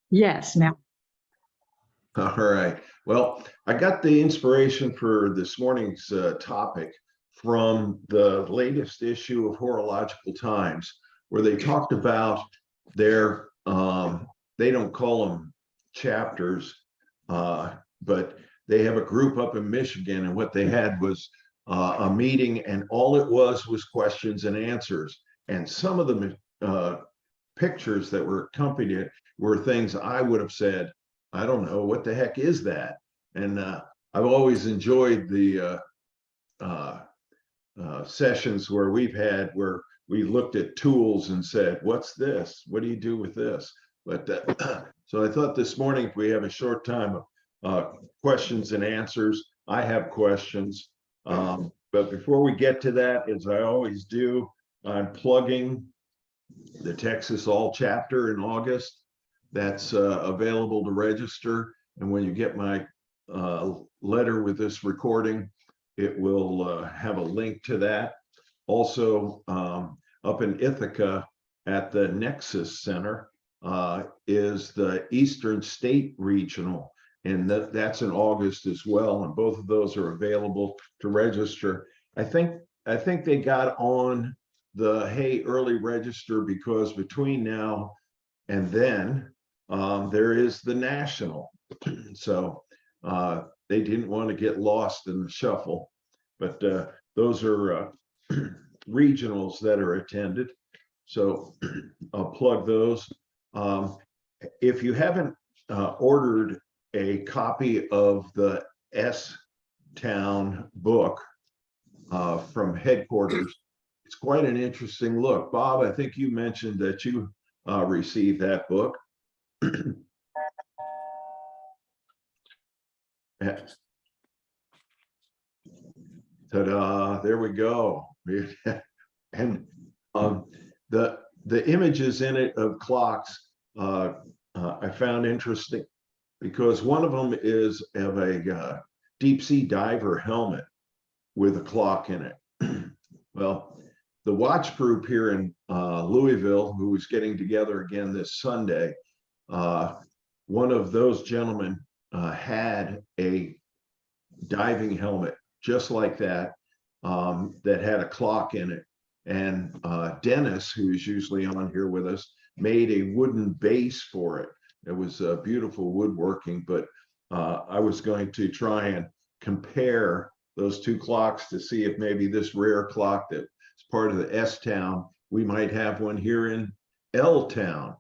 Yes, now. All right. Well, I got the inspiration for this morning's topic from the latest issue of Horological Times, where they talked about their, they don't call them chapters, but they have a group up in Michigan, and what they had was a meeting, and all it was questions and answers. And some of the pictures that were accompanied it were things I would have said, I don't know, what the heck is that? And I've always enjoyed the sessions where we've had where we looked at tools and said, what's this? What do you do with this? But so I thought this morning, if we have a short time of questions and answers, I have questions. But before we get to that, as I always do, I'm plugging the Texas All chapter in August. That's available to register. And when you get my letter with this recording, it will have a link to that. Also, up in Ithaca at the Nexus Center is the Eastern State Regional, and that's in August as well. And both of those are available to register. I think they got on the Hey Early Register because between now and then there is the national. So they didn't want to get lost in the shuffle, but those are regionals that are attended. So I'll plug those. If you haven't ordered a copy of the S-Town book from headquarters, it's quite an interesting look. Bob, I think you mentioned that you received that book. Ta-da, there we go. And the images in it of clocks I found interesting because one of them is of a deep sea diver helmet with a clock in it. Well, the watch group here in Louisville, who is getting together again this Sunday, one of those gentlemen had a diving helmet just like that, that had a clock in it. And Dennis, who is usually on here with us, made a wooden base for it. It was beautiful woodworking, but I was going to try and compare those two clocks to see if maybe this rare clock that is part of the S-Town, we might have one here in L-Town.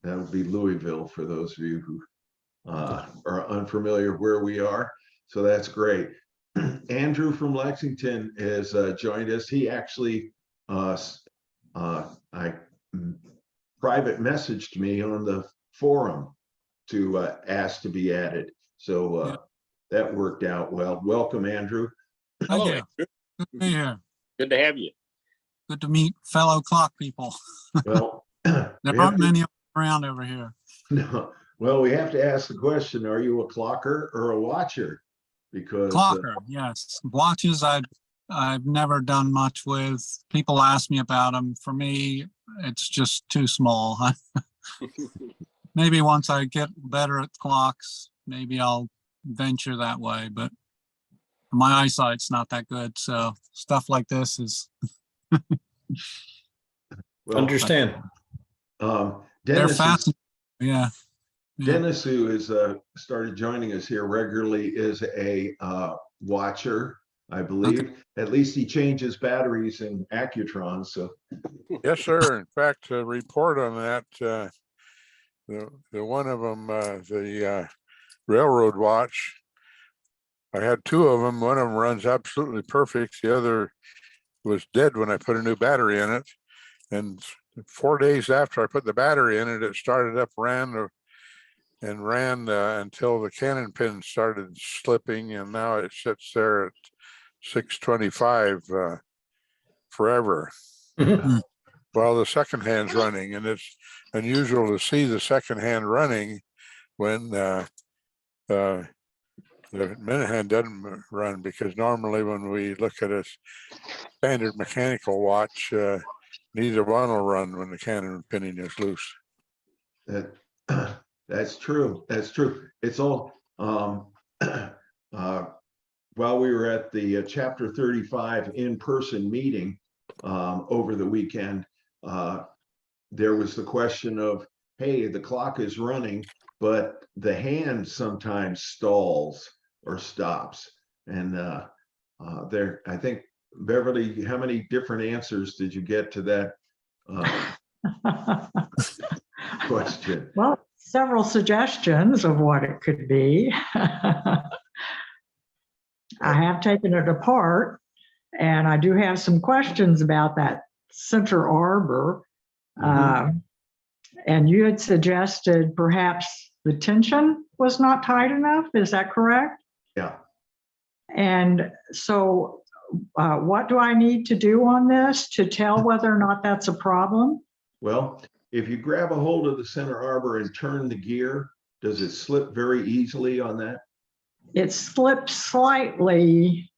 That would be Louisville for those of you who are unfamiliar where we are. So that's great. Andrew from Lexington has joined us. He actually I private messaged me on the forum to ask to be added. So that worked out well. Welcome, Andrew. Hello, Andrew. Good to be here. Good to have you. Good to meet fellow clock people. Well, there aren't many around over here. No. Well, we have to ask the question, are you a clocker or a watcher? Because clocker, yes. Watches I've never done much with. People ask me about them. For me, it's just too small. Maybe once I get better at clocks, maybe I'll venture that way, but my eyesight's not that good. So stuff like this is well, understand. Dennis, they're fascinating. Yeah. Dennis, who is started joining us here regularly, is a watcher, I believe. Okay. At least he changes batteries in Accutron. So, yes, sir. In fact, to report on that, the one of them, the railroad watch, I had two of them. One of them runs absolutely perfect. The other was dead when I put a new battery in it. And 4 days after I put the battery in it, it started up, ran until the cannon pin started slipping, and now it sits there at 625 forever. While the second hand's running, and it's unusual to see the second hand running when the minute hand doesn't run, because normally when we look at a standard mechanical watch, neither one will run when the cannon pinning is loose. That's true. That's true. It's all, while we were at the chapter 35 in-person meeting over the weekend, there was the question of, hey, the clock is running, but the hand sometimes stalls or stops. And there, I think, Beverly, how many different answers did you get to that question? Well, several suggestions of what it could be. I have taken it apart, and I do have some questions about that center arbor. And you had suggested perhaps the tension was not tight enough. Is that correct? Yeah. And so what do I need to do on this to tell whether or not that's a problem? Well, if you grab a hold of the center arbor and turn the gear, does it slip very easily on that? It slips slightly,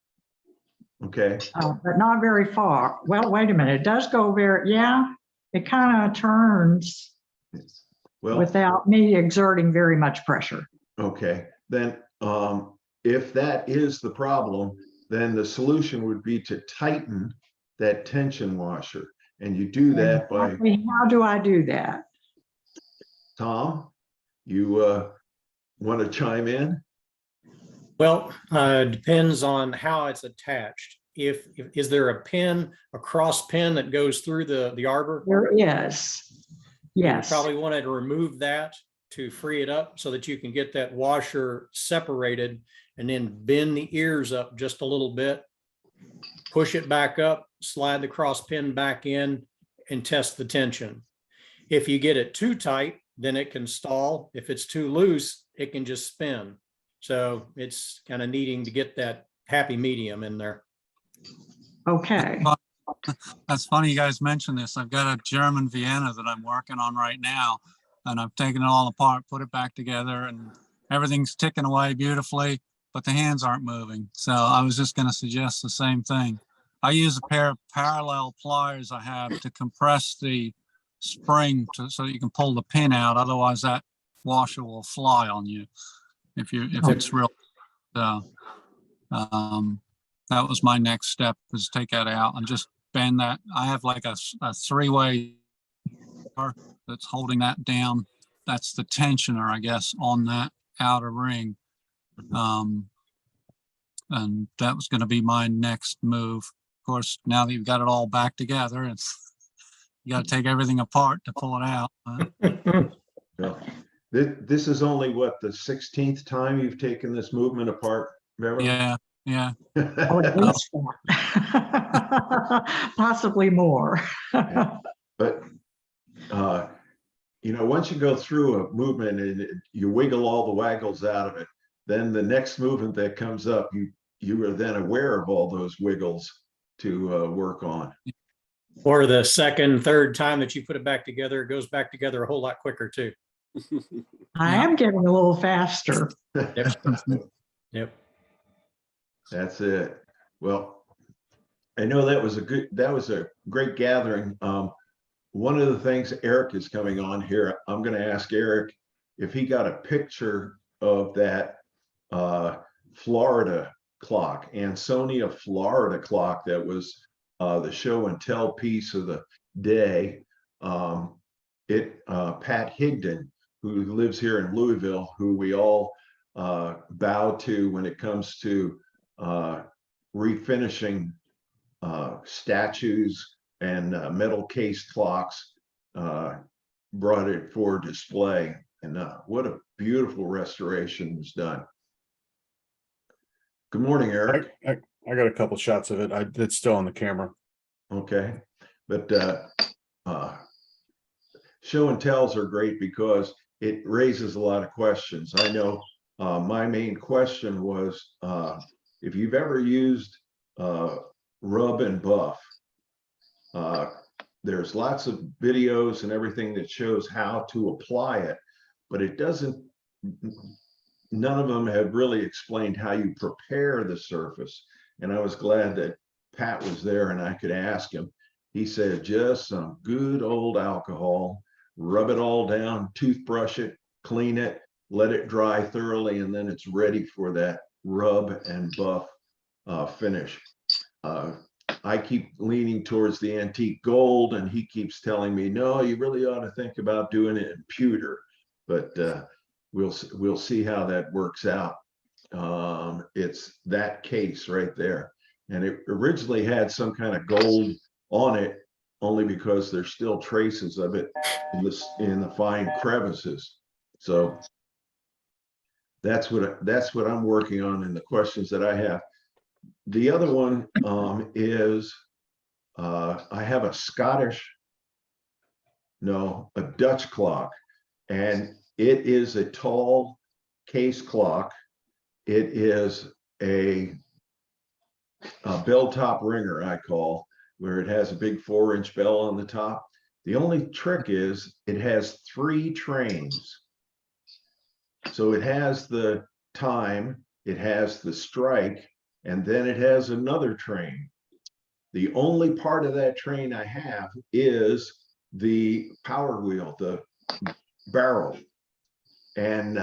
Okay. but not very far. Well, wait a minute. It does go very, yeah, it kind of turns Well, without me exerting very much pressure. okay. Then if that is the problem, then the solution would be to tighten that tension washer. And you do that by, Exactly. How do I do that? Tom, you want to chime in? Well, depends on how it's attached. If is there a pin, a cross pin that goes through the arbor? There is. Yes. You probably want to remove that to free it up so that you can get that washer separated, and then bend the ears up just a little bit, push it back up, slide the cross pin back in, and test the tension. If you get it too tight, then it can stall. If it's too loose, it can just spin. So it's kind of needing to get that happy medium in there. Okay. That's funny you guys mentioned this. I've got a German Vienna that I'm working on right now, and I've taken it all apart, put it back together, and everything's ticking away beautifully, but the hands aren't moving. So I was just going to suggest the same thing. I use a pair of parallel pliers I have to compress the spring so that you can pull the pin out. Otherwise that washer will fly on you if it's real. That was my next step, was take that out and just bend that. I have like a three-way that's holding that down. That's the tensioner, I guess, on that outer ring. And that was going to be my next move. Of course, now that you've got it all back together, you got to take everything apart to pull it out. Well, this is only what, the 16th time you've taken this movement apart, Beverly? Yeah. Oh, at least that. Possibly more. But once you go through a movement and you wiggle all the waggles out of it, then the next movement that comes up, you are then aware of all those wiggles to work on. Or the second, third time that you put it back together, it goes back together a whole lot quicker too. I am getting a little faster. Yep. That's it. Well, I know that was a great gathering. One of the things, Eric is coming on here. I'm going to ask Eric if he got a picture of that Florida clock, Ansonia, Florida clock that was the show and tell piece of the day. Pat Higdon, who lives here in Louisville, who we all bow to when it comes to refinishing statues and metal case clocks, brought it for display. And what a beautiful restoration was done. Good morning, Eric. I got a couple shots of it. It's still on the camera. Okay, but show and tells are great because it raises a lot of questions. I know my main question was, if you've ever used rub and buff, there's lots of videos and everything that shows how to apply it, but none of them have really explained how you prepare the surface. And I was glad that Pat was there and I could ask him. He said, just some good old alcohol, rub it all down, toothbrush it, clean it, let it dry thoroughly, and then it's ready for that rub and buff finish. I keep leaning towards the antique gold, and he keeps telling me, no, you really ought to think about doing it in pewter. But we'll see how that works out. It's that case right there. And it originally had some kind of gold on it, only because there's still traces of it in the fine crevices. So that's what I'm working on in the questions that I have. The other one is I have a Dutch clock, and it is a tall case clock. It is a bell top ringer, I call, where it has a big 4-inch bell on the top. The only trick is it has 3 trains. So it has the time, it has the strike, and then it has another train. The only part of that train I have is the power wheel, the barrel, and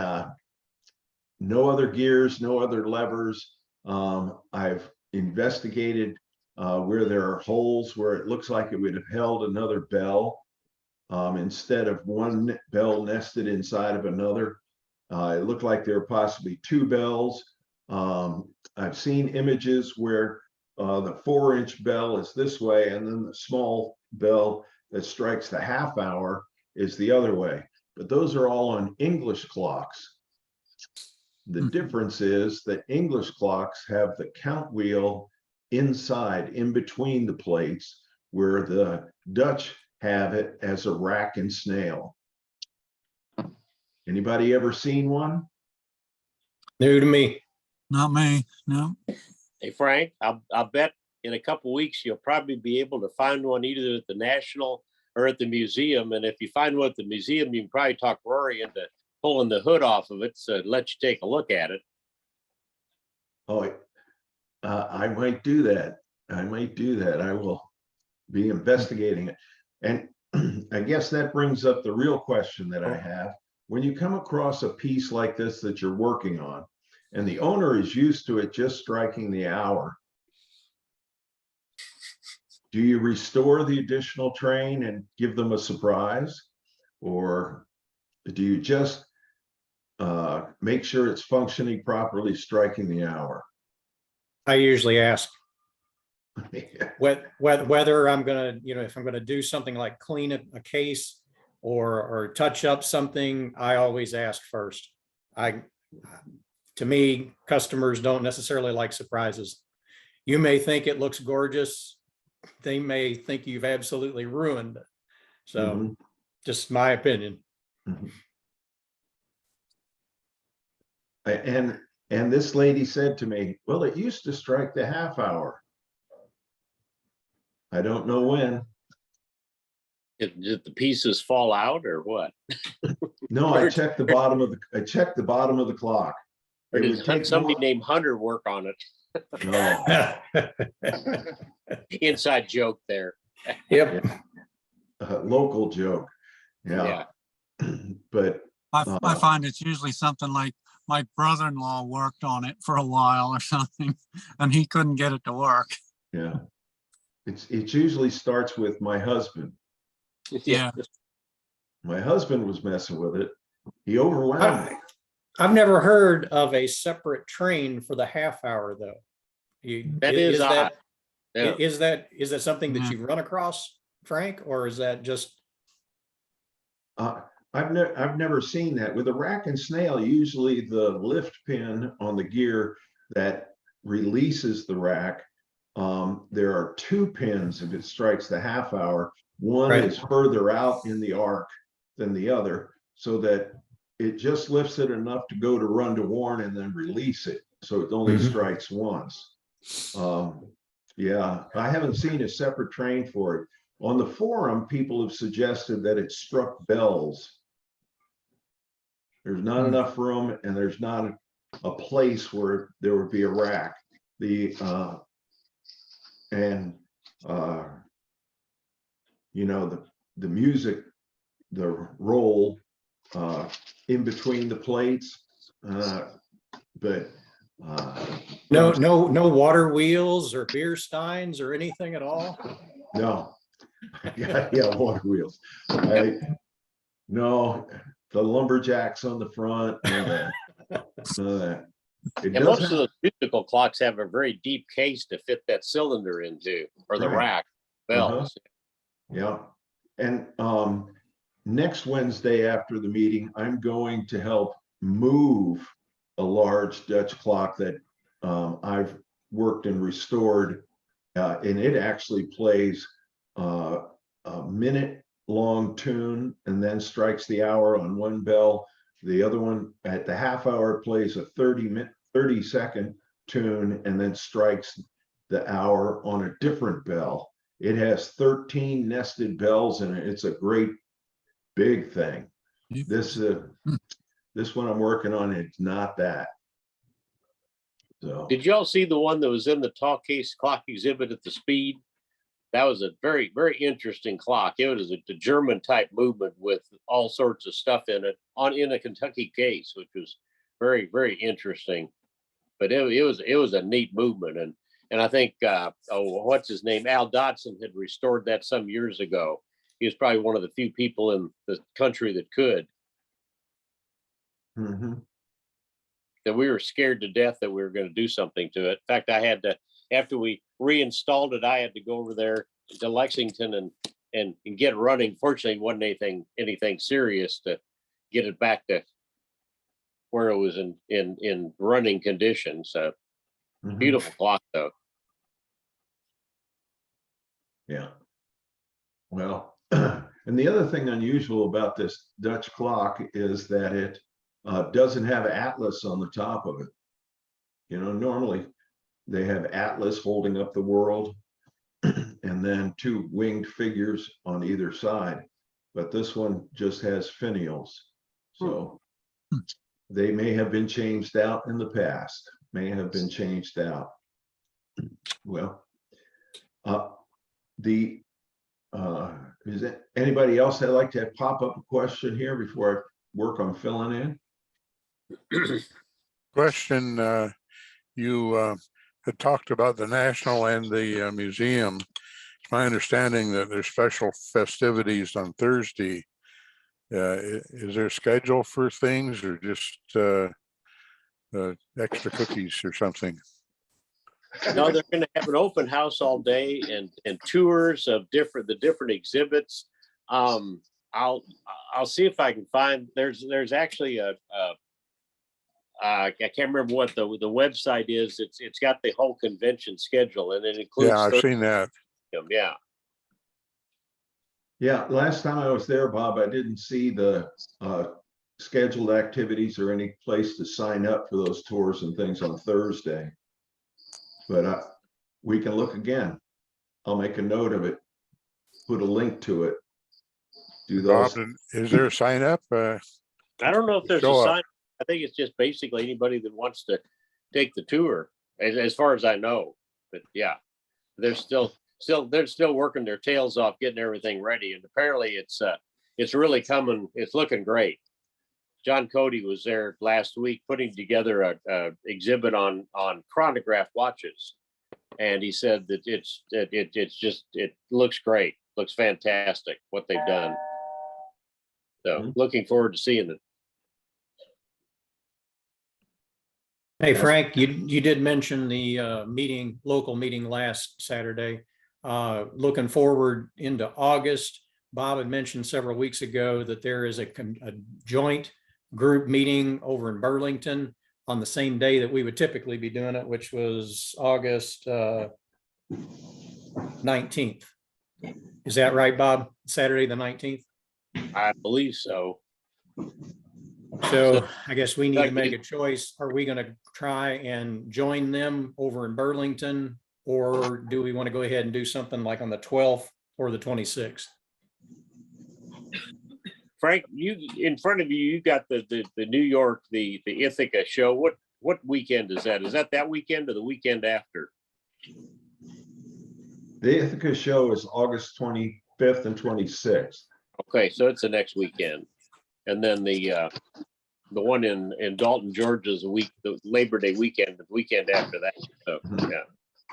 no other gears, no other levers. I've investigated where there are holes where it looks like it would have held another bell instead of one bell nested inside of another. It looked like there were possibly 2 bells. I've seen images where the 4-inch bell is this way, and then the small bell that strikes the half hour is the other way. But those are all on English clocks. The difference is that English clocks have the count wheel inside, in between the plates, where the Dutch have it as a rack and snail. Anybody ever seen one? New to me. Not me, no. Hey, Frank, I'll bet in a couple weeks you'll probably be able to find one either at the National or at the museum. And if you find one at the museum, you can probably talk Rory into pulling the hood off of it, so let you take a look at it. Oh, I might do that. I might do that. I will be investigating it. And I guess that brings up the real question that I have. When you come across a piece like this that you're working on, and the owner is used to it just striking the hour, do you restore the additional train and give them a surprise? Or do you just make sure it's functioning properly, striking the hour? I usually ask whether I'm gonna, if I'm gonna do something like clean a case or touch up something, I always ask first. To me, customers don't necessarily like surprises. You may think it looks gorgeous. They may think you've absolutely ruined it. So just my opinion. And this lady said to me, well, it used to strike the half hour. I don't know when. Did the pieces fall out or what? No, I checked the bottom of the clock. Or It would did take somebody more- named Hunter work on it? No, Inside joke there. Yep. local joke. Yeah. But I find it's usually something like my brother-in-law worked on it for a while or something, and he couldn't get it to work. yeah, it usually starts with my husband. Yeah. My husband was messing with it. He overwhelmed me. I've never heard of a separate train for the half hour though. That is odd. Yeah. Is that something that Yeah. you've run across, Frank, or is that just? I've never seen that. With a rack and snail, usually the lift pin on the gear that releases the rack, there are 2 pins if it strikes the half hour. One Right. is further out in the arc than the other, so that it just lifts it enough to go to run to warn and then release it. So it only strikes once. Yeah, I haven't seen a separate train for it. On the forum, people have suggested that it struck bells. There's not enough room, and there's not a place where there would be a rack. The music, the roll in between the plates. But No water wheels or beer steins or anything at all? no, yeah, water wheels. No, the lumberjacks on the front, none of that. It And does most of have, those musical clocks have a very deep case to fit that cylinder into, or the Right. rack bells. yeah. And next Wednesday after the meeting, I'm going to help move a large Dutch clock that I've worked and restored. And it actually plays a minute-long tune and then strikes the hour on one bell. The other one at the half hour plays a 30-second tune and then strikes the hour on a different bell. It has 13 nested bells in it. It's a great big thing. This one I'm working on, it's not that. So Did y'all see the one that was in the tall case clock exhibit at the Speed? That was a very, very interesting clock. It was a German type movement with all sorts of stuff in it in a Kentucky case, which was very, very interesting. But it was a neat movement, and I think what's his name, Al Dodson, had restored that some years ago. He was probably one of the few people in the country that could. mhm. That we were scared to death that we were going to do something to it. In fact, I had to, after we reinstalled it, I had to go over there to Lexington and get running. Fortunately, it wasn't anything serious to get it back to where it was in running condition. So Mhm. beautiful clock though. Yeah. Well, and the other thing unusual about this Dutch clock is that it doesn't have Atlas on the top of it. You know, normally they have Atlas holding up the world and then two winged figures on either side. But this one just has finials. So they may have been changed out in the past, may have been changed out. Well, is it anybody else that'd like to pop up a question here before I work on filling in? Question, you had talked about the National and the museum. It's my understanding that there's special festivities on Thursday. Is there a schedule for things or just extra cookies or something? No, they're going to have an open house all day and tours of the different exhibits. I'll see if I can find. There's actually I can't remember what the website is. It's got the whole convention schedule and it includes. Yeah, I've seen that. Yeah. Yeah, last time I was there, Bob, I didn't see the scheduled activities or any place to sign up for those tours and things on Thursday. But we can look again. I'll make a note of it, put a link to it. Do Bob, those. is there a sign up? I don't know if there's a Show up. sign. I think it's just basically anybody that wants to take the tour, as far as I know. But yeah, they're still working their tails off getting everything ready, and apparently it's really coming. It's looking great. John Cody was there last week putting together a exhibit on chronograph watches, and he said that it looks great, looks fantastic what they've done. So looking forward to seeing it. Hey, Frank, you did mention the local meeting last Saturday. Looking forward into August, Bob had mentioned several weeks ago that there is a joint group meeting over in Burlington on the same day that we would typically be doing it, which was August 19th. Is that right, Bob? Saturday the 19th? I believe so. So I guess we need to make a choice. Are we going to try and join them over in Burlington, or do we want to go ahead and do something like on the 12th or the 26th? Frank, you in front of you, you got the New York, the Ithaca show. What weekend is that? Is that weekend or the weekend after? The Ithaca show is August 25th and 26th. Okay, so it's the next weekend. And then the one in Dalton, Georgia is the Labor Day weekend, the weekend after that. So, yeah.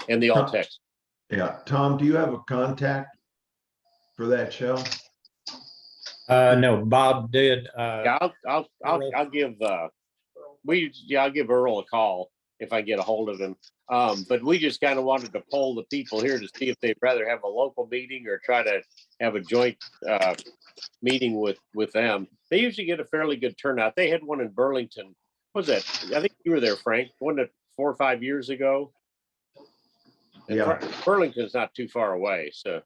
And the All Tex. Yeah, Tom, do you have a contact for that show? No, Bob did. Yeah, I'll give I'll give Earl a call if I get a hold of him. But we just kind of wanted to poll the people here to see if they'd rather have a local meeting or try to have a joint meeting with them. They usually get a fairly good turnout. They had one in Burlington. What was that? I think you were there, Frank. Wasn't it 4 or 5 years ago? And Yeah. Burlington's not too far away. So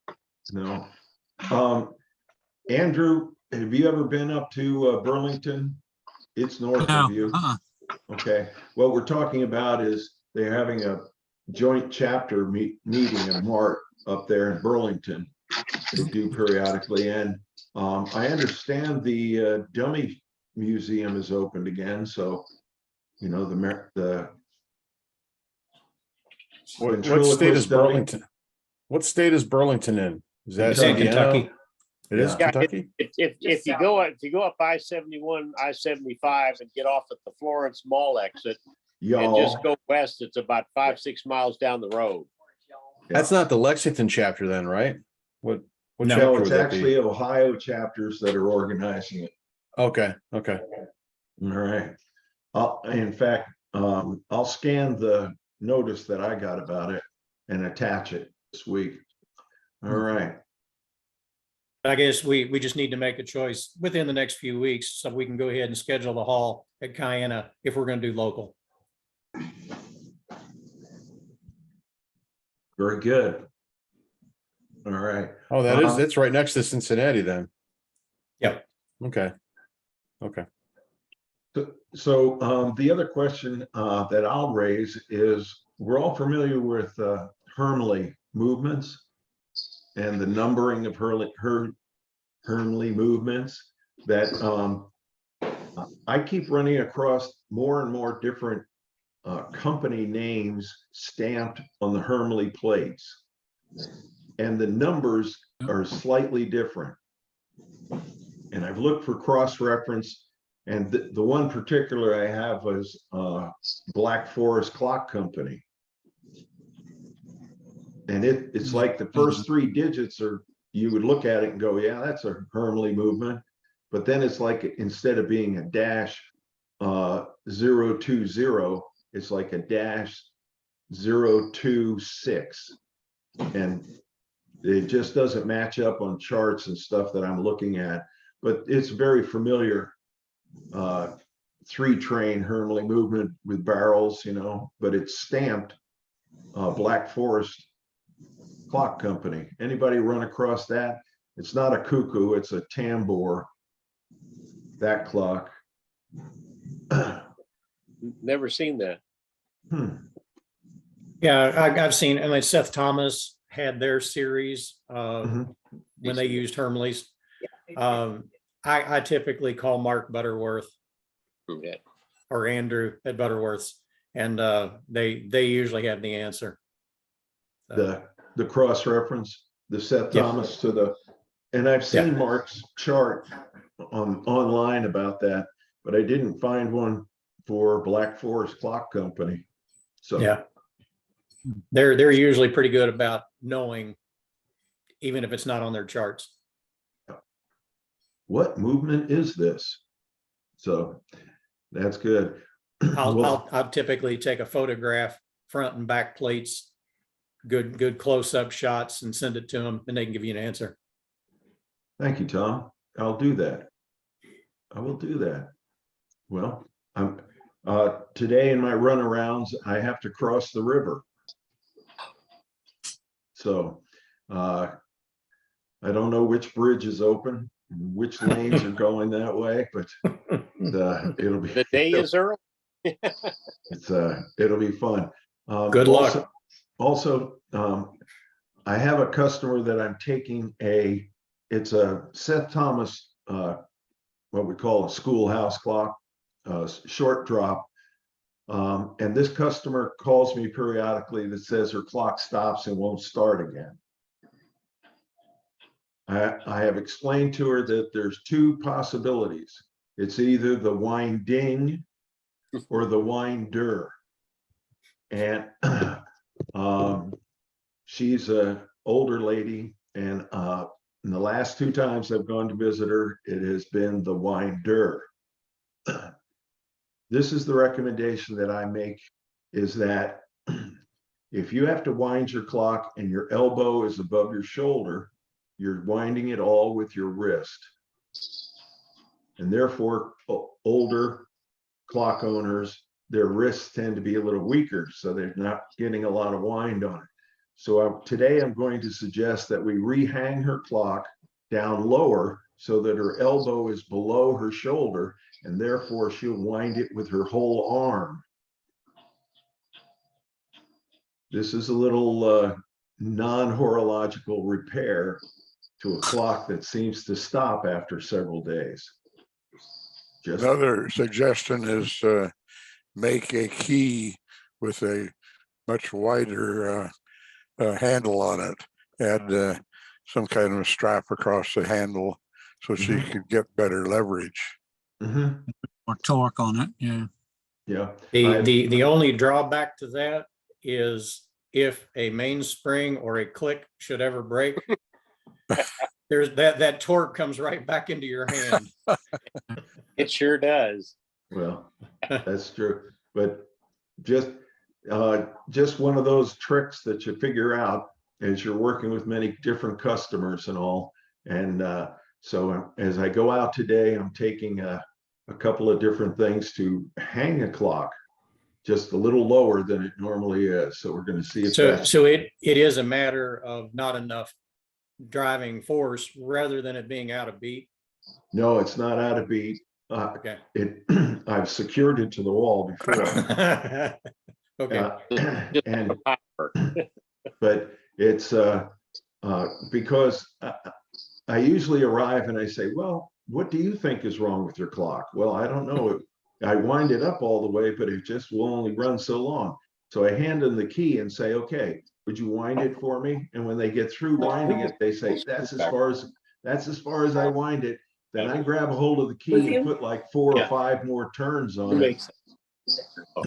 No. Andrew, have you ever been up to Burlington? It's north No, of you. uh-uh. Okay. What we're talking about is they're having a joint chapter meeting in March up there in Burlington. They do periodically. And I understand the dummy museum is opened again. So, you know, What state ventriloquist is dummy. Burlington? What state is Burlington in? Is that It's in Indiana? Kentucky. It is Yeah. Kentucky? if you go up I-71, I-75 and get off at the Florence Mall exit and just Y'all, go west, it's about 5-6 miles down the road. That's not the Lexington chapter then, right? What No, no, chapter it's would that actually be? Ohio chapters that are organizing it. Okay. All right. In fact, I'll scan the notice that I got about it and attach it this week. All right. I guess we just need to make a choice within the next few weeks so we can go ahead and schedule the hall at Kiana if we're going to do local. Very good. All right. Oh, it's right next to Cincinnati then. Yep. Okay. So the other question that I'll raise is we're all familiar with Hermle movements and the numbering of Hermle movements that I keep running across more and more different company names stamped on the Hermle plates. And the numbers are slightly different. And I've looked for cross-reference, and the one particular I have was Black Forest Clock Company. And it's like the first 3 digits are, you would look at it and go, yeah, that's a Hermle movement. But then it's like, instead of being a dash 020, it's like a dash 026. And it just doesn't match up on charts and stuff that I'm looking at, but it's very familiar 3-train Hermle movement with barrels, you know, but it's stamped Black Forest Clock Company. Anybody run across that? It's not a cuckoo, it's a tambour, that clock. Never seen that. Yeah, I've seen, and like Seth Thomas had their series Mhm. when they used Hermleys. I typically call Mark Butterworth Okay. or Andrew at Butterworth's, and they usually have the answer. The cross reference, the Seth Yeah. Thomas to the, and I've seen Mark's chart online about that, but I didn't find one for Black Forest Clock Company. So Yeah. They're usually pretty good about knowing, even if it's not on their charts. what movement is this? So that's good. Well, I'll typically take a photograph, front and back plates, good close-up shots, and send it to them, and they can give you an answer. thank you, Tom. I'll do that. I will do that. Well, I'm today in my runarounds, I have to cross the river. So I don't know which bridge is open, which lanes are going that way, but it'll be The day is early. it'll be fun. Good luck. Also, I have a customer that I'm taking it's a Seth Thomas, what we call a schoolhouse clock, short drop. And this customer calls me periodically that says her clock stops and won't start again. I have explained to her that there's 2 possibilities. It's either the winding or the winder. And she's a older lady, and in the last 2 times I've gone to visit her, it has been the winder. This is the recommendation that I make, is that if you have to wind your clock and your elbow is above your shoulder, you're winding it all with your wrist. And therefore, older clock owners, their wrists tend to be a little weaker, so they're not getting a lot of wind on it. So today I'm going to suggest that we rehang her clock down lower so that her elbow is below her shoulder, and therefore she'll wind it with her whole arm. This is a little non-horological repair to a clock that seems to stop after several days. Just Another suggestion is make a key with a much wider handle on it. Add some kind of a strap across the handle so she could get better leverage. Or torque on it, yeah. yeah. The only drawback to that is if a mainspring or a click should ever break, there's that torque comes right back into your hand. It sure does. Well, that's true, but just one of those tricks that you figure out as you're working with many different customers and all. And so as I go out today, I'm taking a couple of different things to hang a clock just a little lower than it normally is. So we're going to see if So it is a matter of not enough driving force rather than it being out of beat. No, it's not out of beat. Okay. I've secured it to the wall before. Okay. And but it's because I usually arrive and I say, well, what do you think is wrong with your clock? Well, I don't know. I wind it up all the way, but it just will only run so long. So I hand them the key and say, okay, would you wind it for me? And when they get through winding it, they say, that's as far as I wind it. Then I grab a hold of the key and put like 4 or 5 more turns on it.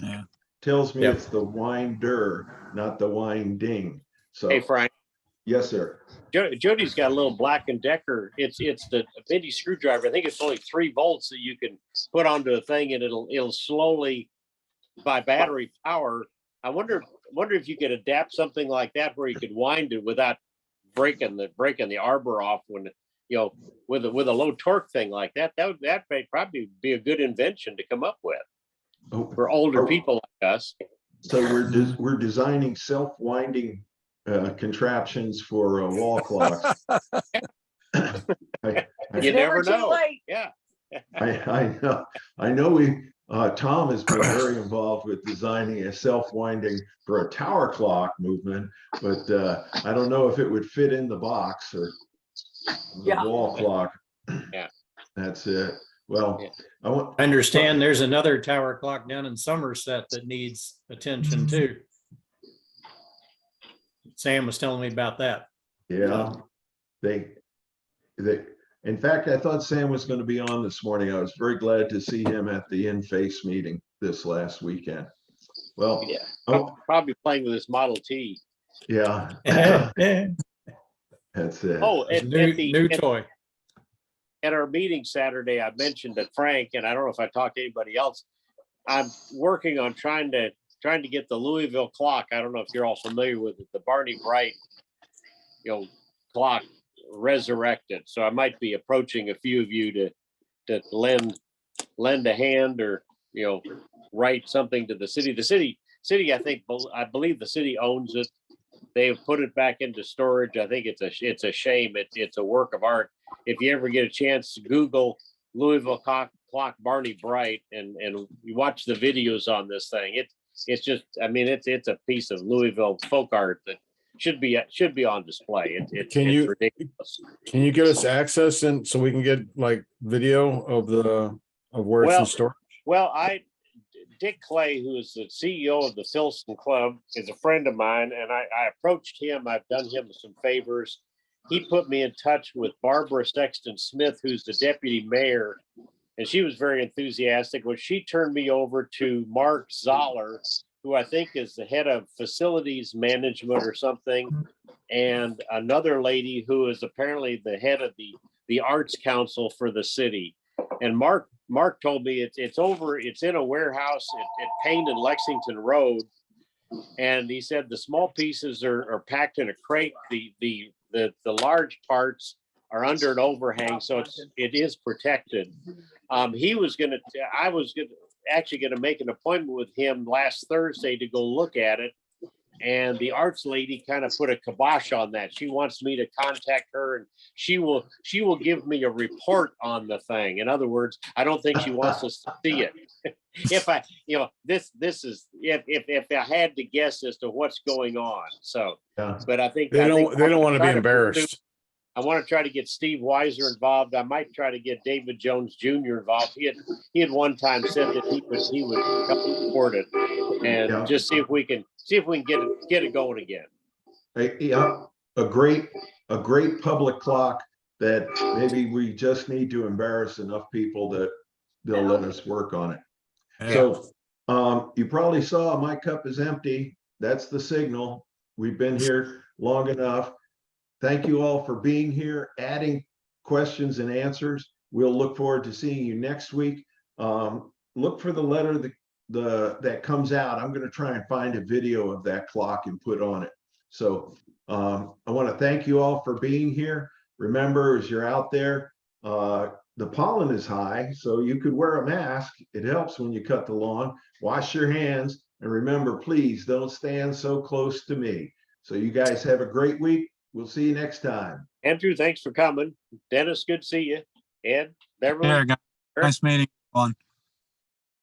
Yeah. Tells me Yep. it's the winder, not the winding. So Hey, Frank, yes, sir. Jody's got a little Black & Decker. It's the mini screwdriver. I think it's only 3 volts that you can put onto a thing, and it'll slowly, by battery power. I wonder if you could adapt something like that where you could wind it without breaking the arbor off when, with a low torque thing like that. That may probably be a good invention to come up with for older people like us. So we're designing self-winding contraptions for wall clocks. You never know. Yeah. I know Tom has been very involved with designing a self-winding for a tower clock movement, but I don't know if it would fit in the box or the wall clock. Yeah. That's it. Well, I understand there's another tower clock down in Somerset that needs attention too. Sam was telling me about that. yeah, they in fact, I thought Sam was going to be on this morning. I was very glad to see him at the in-face meeting this last weekend. Well, yeah, probably playing with his Model T. Yeah. That's it. Oh, new toy. At our meeting Saturday, I mentioned that Frank, and I don't know if I talked to anybody else, I'm working on trying to get the Louisville clock. I don't know if you're all familiar with it, the Barney Bright, clock resurrected. So I might be approaching a few of you to lend a hand or, write something to the city. The city, I believe the city owns it. They have put it back into storage. I think it's a shame. It's a work of art. If you ever get a chance to Google Louisville clock Barney Bright and you watch the videos on this thing, it's just, it's a piece of Louisville folk art that should be on display. It's ridiculous. Can you get us access and so we can get like video of where it's in storage? Well, Dick Clay, who is the CEO of the Filson Club, is a friend of mine, and I approached him. I've done him some favors. He put me in touch with Barbara Sexton Smith, who's the deputy mayor and she was very enthusiastic. Well, she turned me over to Mark Zoller, who I think is the head of facilities management or something, and another lady who is apparently the head of the arts council for the city. And Mark told me it's in a warehouse at Payne and Lexington Road. And he said the small pieces are packed in a crate. The large parts are under an overhang, so it is protected. I was actually gonna make an appointment with him last Thursday to go look at it. And the arts lady kind of put a kibosh on that. She wants me to contact her, and she will give me a report on the thing. In other words, I don't think she wants us to see it. If I, this is if I had to guess as to what's going on. So, Yeah. but I think They don't want to be embarrassed. I want to try to get Steve Weiser involved. I might try to get David Jones Jr. involved. He had one time said that he would help support it, and just see if we can get it going again. Yeah, a great public clock that maybe we just need to embarrass enough people that they'll let us work on it. Yeah. So you probably saw my cup is empty. That's the signal. We've been here long enough. Thank you all for being here, adding questions and answers. We'll look forward to seeing you next week. Look for the letter that comes out. I'm going to try and find a video of that clock and put on it. So I want to thank you all for being here. Remember, as you're out there, the pollen is high, so you could wear a mask. It helps when you cut the lawn. Wash your hands, and remember, please don't stand so close to me. So you guys have a great week. We'll see you next time. Andrew, thanks for coming. Dennis, good to see you. Ed, everyone. Yeah, guys. Nice meeting everyone.